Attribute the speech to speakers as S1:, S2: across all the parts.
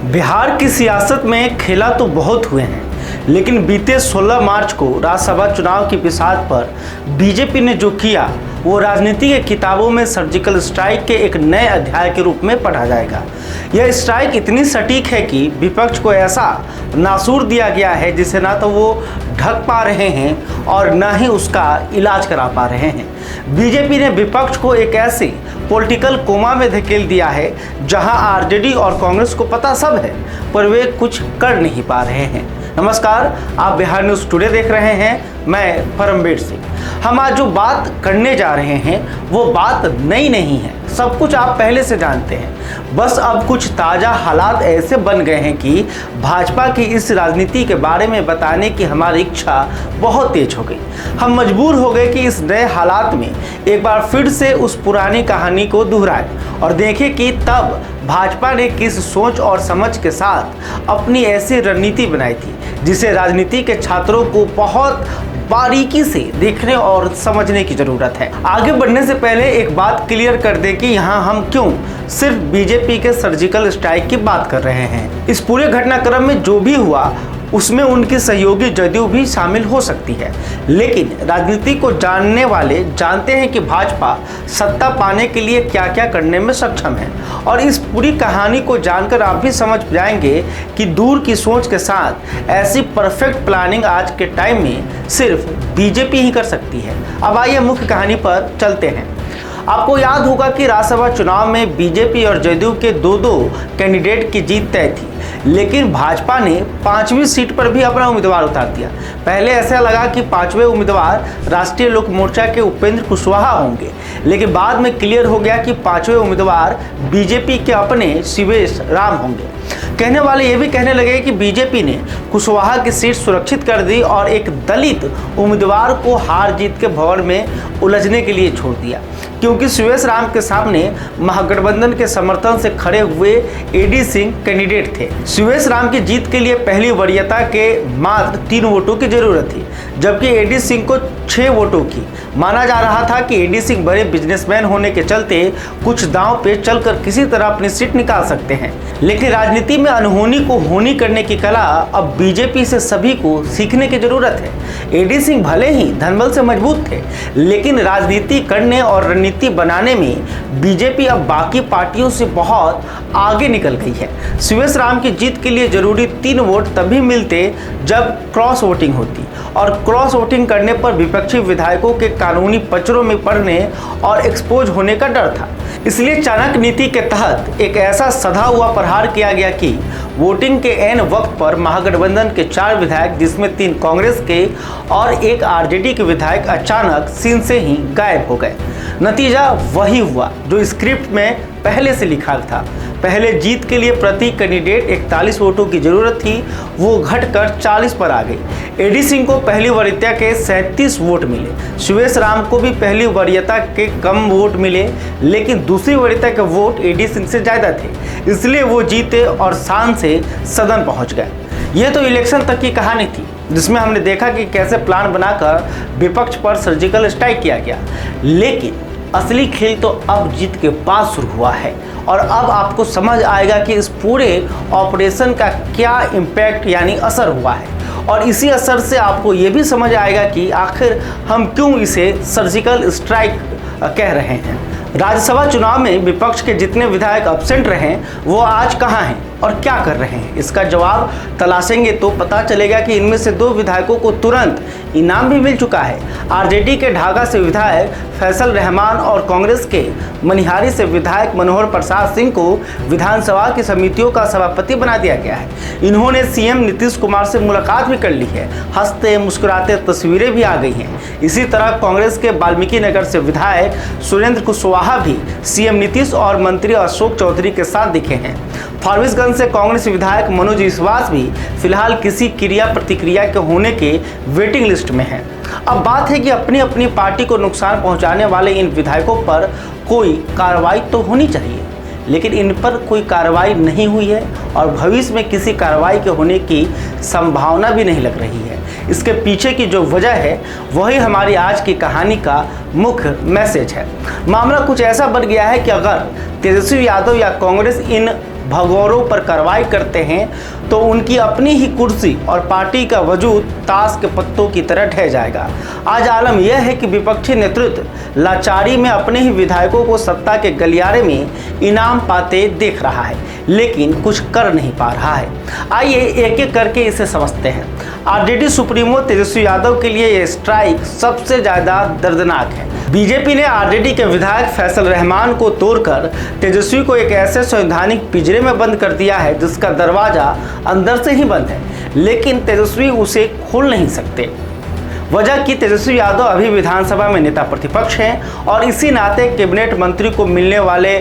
S1: बिहार की सियासत में खेला तो बहुत हुए हैं, लेकिन बीते 16 मार्च को राज्यसभा चुनाव की बिसात पर बीजेपी ने जो किया वो राजनीति के किताबों में सर्जिकल स्ट्राइक के एक नए अध्याय के रूप में पढ़ा जाएगा। यह स्ट्राइक इतनी सटीक है कि विपक्ष को ऐसा नासूर दिया गया है जिसे ना तो वो ढक पा रहे हैं और ना ही उसका इलाज करा पा रहे हैं। बीजेपी ने विपक्ष को एक ऐसे पॉलिटिकल कोमा में धकेल दिया है जहां आरजेडी और कांग्रेस को पता सब है पर वे कुछ कर नहीं पा रहे हैं। नमस्कार, आप बिहार न्यूज़ टुडे देख रहे हैं। मैं परमवीर सिंह। हम आज जो बात करने जा रहे हैं वो बात नई नहीं है, सब कुछ आप पहले से जानते हैं। बस अब कुछ ताज़ा हालात ऐसे बन गए हैं कि भाजपा की इस राजनीति के बारे में बताने की हमारी इच्छा बहुत तेज हो गई। हम मजबूर हो गए कि इस नए हालात में एक बार फिर से उस पुरानी कहानी को दोहराएं और देखें कि तब भाजपा ने किस सोच और समझ के साथ अपनी ऐसी रणनीति बनाई थी जिसे राजनीति के छात्रों को बहुत बारीकी से देखने और समझने की जरूरत है। आगे बढ़ने से पहले एक बात क्लियर कर दें कि यहाँ हम क्यों सिर्फ बीजेपी के सर्जिकल स्ट्राइक की बात कर रहे हैं। इस पूरे घटनाक्रम में जो भी हुआ उसमें उनकी सहयोगी जदयू भी शामिल हो सकती है, लेकिन राजनीति को जानने वाले जानते हैं कि भाजपा सत्ता पाने के लिए क्या क्या करने में सक्षम है। और इस पूरी कहानी को जानकर आप भी समझ जाएंगे कि दूर की सोच के साथ ऐसी परफेक्ट प्लानिंग आज के टाइम में सिर्फ बीजेपी ही कर सकती है। अब आइए मुख्य कहानी पर चलते हैं। आपको याद होगा कि राज्यसभा चुनाव में बीजेपी और जदयू के दो कैंडिडेट की जीत तय थी, लेकिन भाजपा ने 5वीं सीट पर भी अपना उम्मीदवार उतार दिया। पहले ऐसा लगा कि 5वें उम्मीदवार राष्ट्रीय लोक मोर्चा के उपेंद्र कुशवाहा होंगे, लेकिन बाद में क्लियर हो गया कि 5वें उम्मीदवार बीजेपी के अपने शिवेश राम होंगे। कहने वाले ये भी कहने लगे कि बीजेपी ने कुशवाहा की सीट सुरक्षित कर दी और एक दलित उम्मीदवार को हार जीत के भंवर में उलझने के लिए छोड़ दिया, क्योंकि शिवेश राम के सामने महागठबंधन के समर्थन से खड़े हुए एडी सिंह कैंडिडेट थे। शिवेश राम की जीत के लिए पहली वरीयता के मात्र 3 वोटों की जरूरत थी, जबकि एडी सिंह को 6 वोटों की। माना जा रहा था कि एडी सिंह बड़े बिजनेसमैन होने के चलते कुछ दांव पे चलकर किसी तरह अपनी सीट निकाल सकते हैं, लेकिन राजनीति में अनहोनी को होनी करने की कला अब बीजेपी से सभी को सीखने की जरूरत है। एडी सिंह भले ही धनबल से मजबूत थे, लेकिन राजनीति करने और रणनीति बनाने में बीजेपी अब बाकी पार्टियों से बहुत आगे निकल गई है। शिवेश राम की जीत के लिए जरूरी 3 वोट तभी मिलते जब क्रॉस वोटिंग होती, और क्रॉस वोटिंग करने पर विपक्षी विधायकों के कानूनी पचड़ों में पड़ने और एक्सपोज होने का डर था। इसलिए चाणक्य नीति के तहत एक ऐसा सधा हुआ प्रहार किया गया कि वोटिंग के एन वक्त पर महागठबंधन के 4 विधायक, जिसमें 3 कांग्रेस के और 1 आरजेडी के विधायक अचानक सीन से ही गायब हो गए। नतीजा वही हुआ जो स्क्रिप्ट में पहले से लिखा था। पहले जीत के लिए प्रति कैंडिडेट 41 वोटों की जरूरत थी, वो घटकर 40 पर आ गई। एडी सिंह को पहली वरीयता के 37 वोट मिले। शिवेश राम को भी पहली वरीयता के कम वोट मिले, लेकिन दूसरी वरीयता के वोट एडी सिंह से ज़्यादा थे, इसलिए वो जीते और शान से सदन पहुंच गए। ये तो इलेक्शन तक की कहानी थी, जिसमें हमने देखा कि कैसे प्लान बनाकर विपक्ष पर सर्जिकल स्ट्राइक किया गया, लेकिन असली खेल तो अब जीत के बाद शुरू हुआ है। और अब आपको समझ आएगा कि इस पूरे ऑपरेशन का क्या इम्पैक्ट यानी असर हुआ है, और इसी असर से आपको ये भी समझ आएगा कि आखिर हम क्यों इसे सर्जिकल स्ट्राइक कह रहे हैं। राज्यसभा चुनाव में विपक्ष के जितने विधायक एब्सेंट रहे वो आज कहाँ हैं और क्या कर रहे हैं, इसका जवाब तलाशेंगे तो पता चलेगा कि इनमें से 2 विधायकों को तुरंत इनाम भी मिल चुका है। आरजेडी के ढाका से विधायक फैसल रहमान और कांग्रेस के मनिहारी से विधायक मनोहर प्रसाद सिंह को विधानसभा की समितियों का सभापति बना दिया गया है। इन्होंने सीएम नीतीश कुमार से मुलाकात भी कर ली है, हंसते मुस्कुराते तस्वीरें भी आ गई हैं। इसी तरह कांग्रेस के वाल्मीकि नगर से विधायक सुरेंद्र कुशवाहा भी सीएम नीतीश और मंत्री अशोक चौधरी के साथ दिखे हैं। फारबिसगंज से कांग्रेस विधायक मनोज विश्वास भी फिलहाल किसी क्रिया प्रतिक्रिया के होने के वेटिंग लिस्ट में हैं। अब बात है कि अपनी अपनी पार्टी को नुकसान पहुंचाने वाले इन विधायकों पर कोई कार्रवाई तो होनी चाहिए, लेकिन इन पर कोई कार्रवाई नहीं हुई है और भविष्य में किसी कार्रवाई के होने की संभावना भी नहीं लग रही है। इसके पीछे की जो वजह है वही हमारी आज की कहानी का मुख्य मैसेज है। मामला कुछ ऐसा बन गया है कि अगर तेजस्वी यादव या कांग्रेस इन भगौरों पर कार्रवाई करते हैं तो उनकी अपनी ही कुर्सी और पार्टी का वजूद ताश के पत्तों की तरह ढह जाएगा। आज आलम यह है कि विपक्षी नेतृत्व लाचारी में अपने ही विधायकों को सत्ता के गलियारे में इनाम पाते देख रहा है, लेकिन कुछ कर नहीं पा रहा है। आइए एक एक करके इसे समझते हैं। आरजेडी सुप्रीमो तेजस्वी यादव के लिए यह स्ट्राइक सबसे ज्यादा दर्दनाक है। बीजेपी ने आरजेडी के विधायक फैसल रहमान को तोड़कर तेजस्वी को एक ऐसे संवैधानिक पिंजरे में बंद कर दिया है जिसका दरवाजा अंदर से ही बंद है, लेकिन तेजस्वी उसे खोल नहीं सकते। वजह कि तेजस्वी यादव अभी विधानसभा में नेता प्रतिपक्ष हैं और इसी नाते कैबिनेट मंत्री को मिलने वाले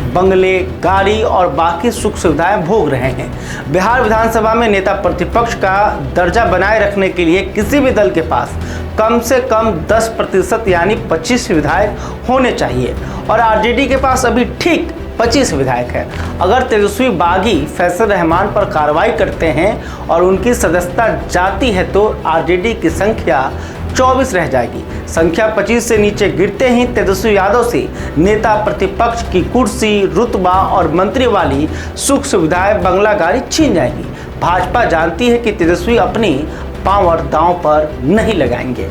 S1: बंगले, गाड़ी और बाकी सुख सुविधाएं भोग रहे हैं। बिहार विधानसभा में नेता प्रतिपक्ष का दर्जा बनाए रखने के लिए किसी भी दल के पास कम से कम 10% यानी 25 विधायक होने चाहिए और आरजेडी के पास अभी ठीक 25 विधायक है। अगर तेजस्वी बागी फैसल रहमान पर कार्रवाई करते हैं और उनकी सदस्यता जाती है तो आरजेडी की संख्या 24 रह जाएगी। संख्या 25 से नीचे गिरते ही तेजस्वी यादव से नेता प्रतिपक्ष की कुर्सी, रुतबा और मंत्री वाली सुख सुविधाएं, बंगला, गाड़ी छीन जाएगी। भाजपा जानती है कि तेजस्वी अपनी पावर दांव पर नहीं लगाएंगे।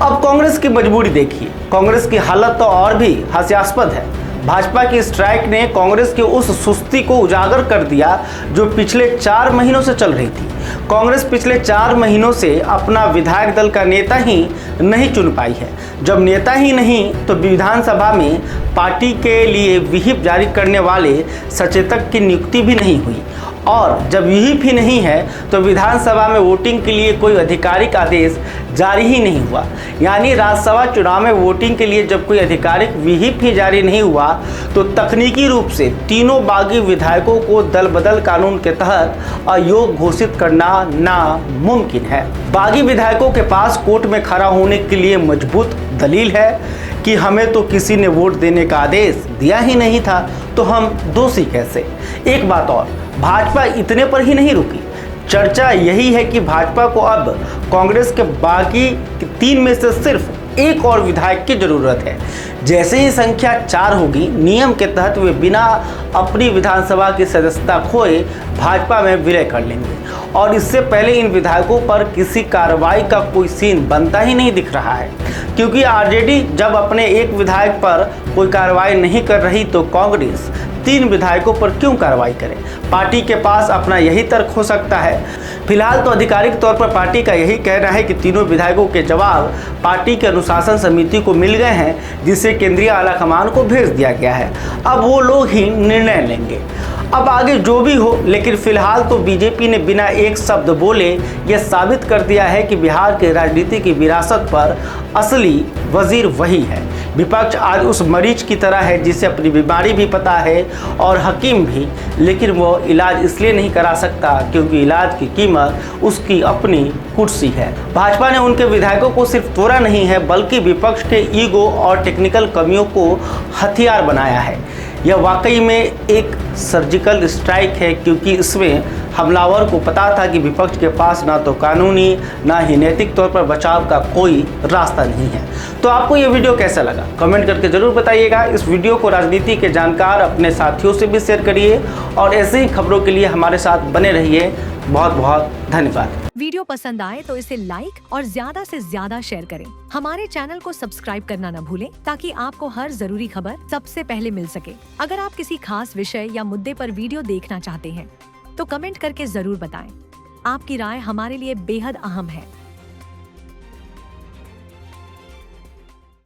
S1: अब कांग्रेस की मजबूरी देखिए। कांग्रेस की हालत तो और भी हास्यास्पद है। भाजपा की स्ट्राइक ने कांग्रेस की उस सुस्ती को उजागर कर दिया जो पिछले 4 महीनों से चल रही थी। कांग्रेस पिछले 4 महीनों से अपना विधायक दल का नेता ही नहीं चुन पाई है। जब नेता ही नहीं तो विधानसभा में पार्टी के लिए व्हिप जारी करने वाले सचेतक की नियुक्ति भी नहीं हुई और जब व्हिप ही नहीं है तो विधानसभा में वोटिंग के लिए कोई आधिकारिक आदेश जारी ही नहीं हुआ। यानी राज्यसभा चुनाव में वोटिंग के लिए जब कोई आधिकारिक व्हिप ही जारी नहीं हुआ तो तकनीकी रूप से तीनों बागी विधायकों को दल बदल कानून के तहत अयोग्य घोषित करना नामुमकिन है। बागी विधायकों के पास कोर्ट में खड़ा होने के लिए मजबूत दलील है कि हमें तो किसी ने वोट देने का आदेश दिया ही नहीं था, तो हम दोषी कैसे। एक बात और, भाजपा इतने पर ही नहीं रुकी। चर्चा यही है कि भाजपा को अब कांग्रेस के बाकी 3 में से सिर्फ एक और विधायक की जरूरत है। जैसे ही संख्या 4 होगी, नियम के तहत वे बिना अपनी विधानसभा की सदस्यता खोए भाजपा में विलय कर लेंगे और इससे पहले इन विधायकों पर किसी कार्रवाई का कोई सीन बनता ही नहीं दिख रहा है, क्योंकि आरजेडी जब अपने एक विधायक पर कोई कार्रवाई नहीं कर रही तो कांग्रेस 3 विधायकों पर क्यों कार्रवाई करे। पार्टी के पास अपना यही तर्क हो सकता है। फिलहाल तो आधिकारिक तौर पर पार्टी का यही कहना है कि तीनों विधायकों के जवाब पार्टी के अनुशासन समिति को मिल गए हैं, जिसे केंद्रीय आलाकमान को भेज दिया गया है। अब वो लोग ही निर्णय लेंगे। अब आगे जो भी हो, लेकिन फिलहाल तो बीजेपी ने बिना एक शब्द बोले यह साबित कर दिया है कि बिहार के राजनीति की विरासत पर असली वजीर वही है। विपक्ष आज उस मरीज की तरह है जिसे अपनी बीमारी भी पता है और हकीम भी, लेकिन वो इलाज इसलिए नहीं करा सकता क्योंकि इलाज की कीमत उसकी अपनी कुर्सी है। भाजपा ने उनके विधायकों को सिर्फ तोड़ा नहीं है, बल्कि विपक्ष के ईगो और टेक्निकल कमियों को हथियार बनाया है। यह वाकई में एक सर्जिकल स्ट्राइक है, क्योंकि इसमें हमलावर को पता था कि विपक्ष के पास ना तो कानूनी ना ही नैतिक तौर पर बचाव का कोई रास्ता नहीं है। तो आपको यह वीडियो कैसा लगा कमेंट करके जरूर बताइएगा। इस वीडियो को राजनीति के जानकार अपने साथियों से भी शेयर करिए और ऐसे ही खबरों के लिए हमारे साथ बने रहिए। बहुत बहुत धन्यवाद।
S2: वीडियो पसंद आए तो इसे लाइक और ज्यादा से ज्यादा शेयर करें। हमारे चैनल को सब्सक्राइब करना न भूलें ताकि आपको हर जरूरी खबर सबसे पहले मिल सके। अगर आप किसी खास विषय या मुद्दे पर वीडियो देखना चाहते हैं तो कमेंट करके जरूर बताएं। आपकी राय हमारे लिए बेहद अहम है।